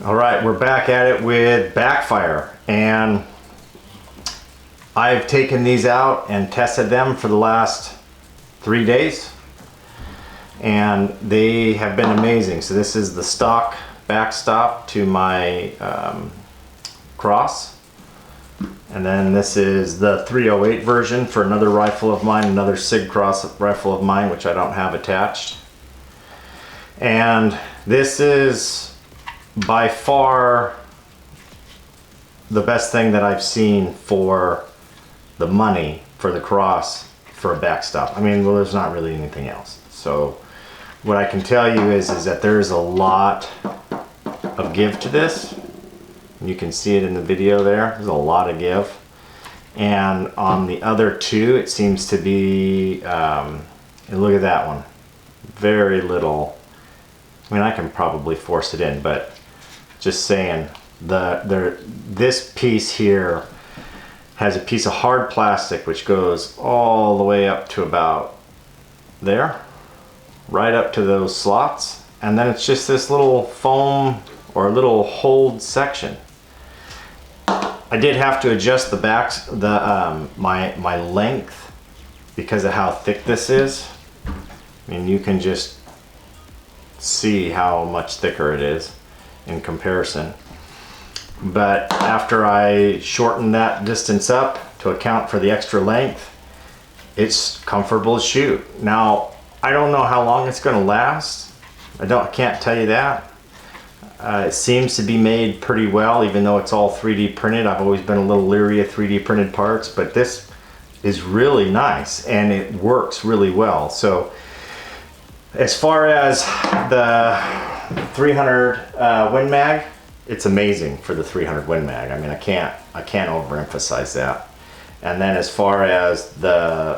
All right, we're back at it with Backfire, and I've taken these out and tested them for the last 3 days, and they have been amazing. So this is the stock backstop to my Cross, and then this is the 308 version for another rifle of mine, another Sig Cross rifle of mine, which I don't have attached. And this is by far the best thing that I've seen for the money for the Cross for a backstop. I mean, well, there's not really anything else. So what I can tell you is that there's a lot of give to this. You can see it in the video there. There's a lot of give. And on the other two, it seems to be, and look at that one. Very little. I mean, I can probably force it in, but just saying, this piece here has a piece of hard plastic which goes all the way up to about there, right up to those slots, and then it's just this little foam or little hold section. I did have to adjust the my length because of how thick this is. I mean, you can just see how much thicker it is in comparison. But after I shortened that distance up to account for the extra length, it's comfortable to shoot. Now, I don't know how long it's going to last. I can't tell you that. It seems to be made pretty well, even though it's all 3D printed. I've always been a little leery of 3D printed parts, but this is really nice and it works really well. So as far as the 300 Win Mag, it's amazing for the 300 Win Mag. I mean, I can't overemphasize that. And then as far as the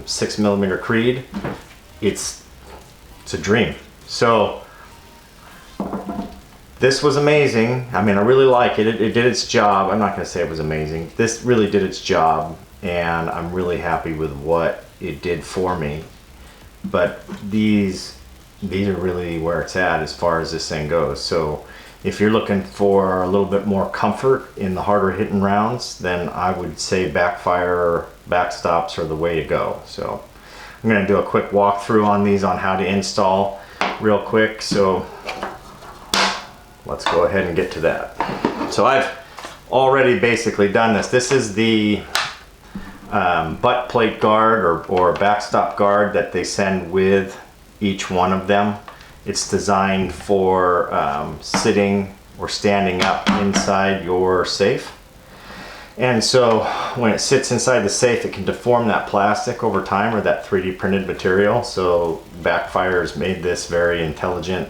6mm Creed, it's a dream. So this was amazing. I mean, I really like it. It did its job. I'm not going to say it was amazing. This really did its job, and I'm really happy with what it did for me. But these are really where it's at as far as this thing goes. So if you're looking for a little bit more comfort in the harder hitting rounds, then I would say Backfire backstops are the way to go. So I'm going to do a quick walkthrough on these on how to install real quick. So let's go ahead and get to that. So I've already basically done this. This is the butt plate guard or backstop guard that they send with each one of them. It's designed for sitting or standing up inside your safe. And so when it sits inside the safe, it can deform that plastic over time, or that 3D printed material. So Backfire's made this very intelligent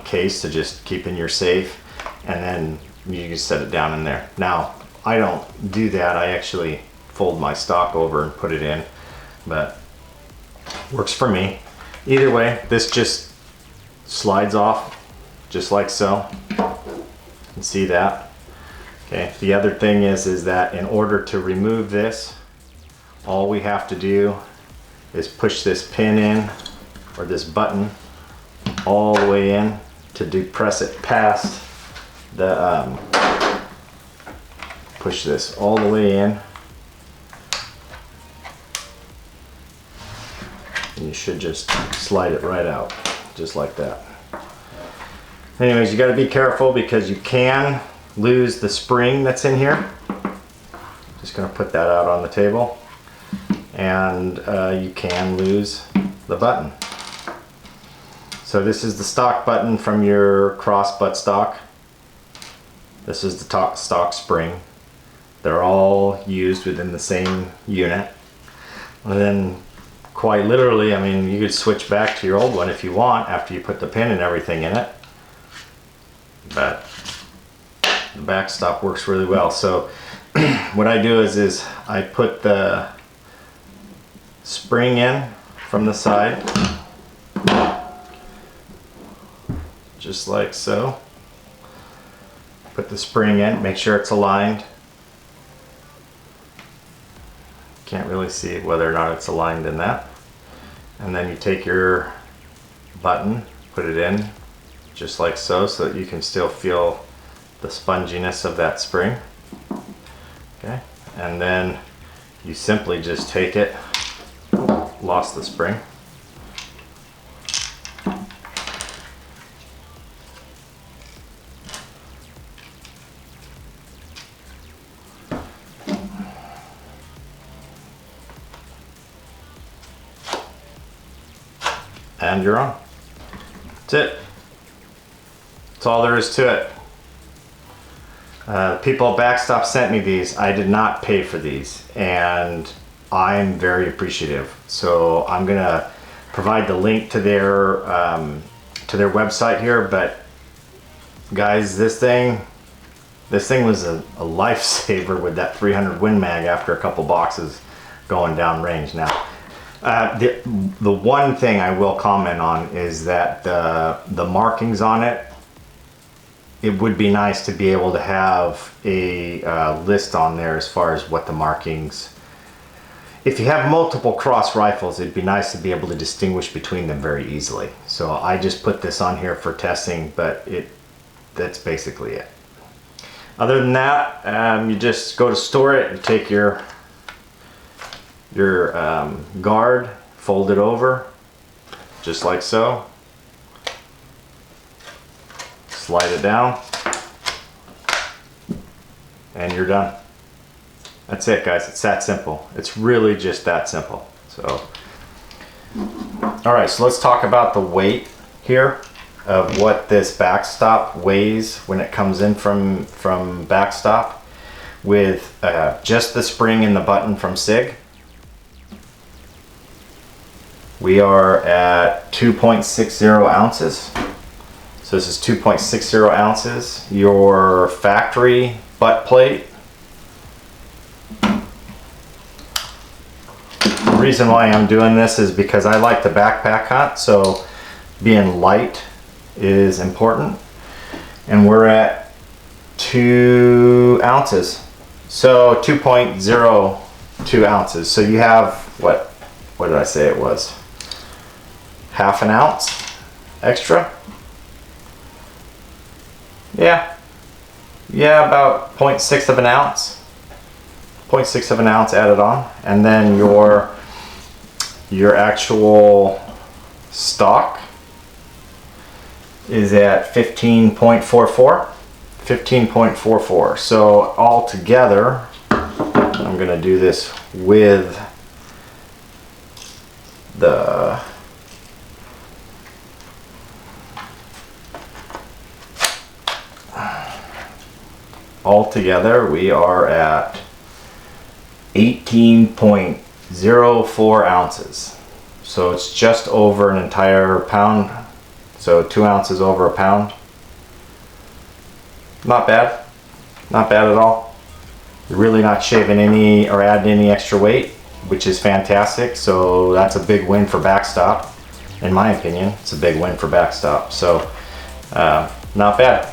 case to just keep in your safe, and then you can set it down in there. Now, I don't do that. I actually fold my stock over and put it in, but works for me. Either way, this just slides off just like so. You can see that. Okay, the other thing is that in order to remove this, all we have to do is push this pin in, or this button, all the way in to press it past the, push this all the way in. And you should just slide it right out, just like that. Anyways, you got to be careful because you can lose the spring that's in here. Just going to put that out on the table. And you can lose the button. So this is the stock button from your Cross buttstock. This is the stock spring. They're all used within the same unit. And then quite literally, I mean, you could switch back to your old one if you want after you put the pin and everything in it. But the backstop works really well. So what I do is I put the spring in from the side, just like so. Put the spring in, make sure it's aligned. Can't really see whether or not it's aligned in that. And then you take your button, put it in, just like so that you can still feel the sponginess of that spring. Okay, and then you simply just take it, lost the spring. And you're on. That's it. That's all there is to it. People at BackStop sent me these. I did not pay for these, and I'm very appreciative. So I'm gonna provide the link to their website here. But guys, this thing was a lifesaver with that 300 Win Mag after a couple boxes going down range. Now, the one thing I will comment on is that the markings on it. It would be nice to be able to have a list on there as far as what the markings. If you have multiple cross rifles, it'd be nice to be able to distinguish between them very easily. So I just put this on here for testing, but that's basically it. Other than that, you just go to store it, you take your guard, fold it over, just like so. Slide it down, and you're done. That's it, guys. It's that simple. It's really just that simple. So, all right, so let's talk about the weight here of what this BackStop weighs when it comes in from BackStop with just the spring and the button from Sig. We are at 2.60 ounces. So this is 2.60 ounces. Your factory butt plate. The reason why I'm doing this is because I like the backpack hunt, so being light is important. And we're at 2 ounces. So 2.02 ounces. So you have, what did I say it was? Half an ounce extra? Yeah, about 0.6 of an ounce. 0.6 of an ounce added on. And then your actual stock is at 15.44. 15.44. So all together, I'm gonna do this with the altogether, we are at 18.04 ounces. So it's just over an entire pound. So 2 ounces over a pound. Not bad. Not bad at all. You're really not shaving any or adding any extra weight, which is fantastic. So that's a big win for BackStop. In my opinion, it's a big win for BackStop. So not bad.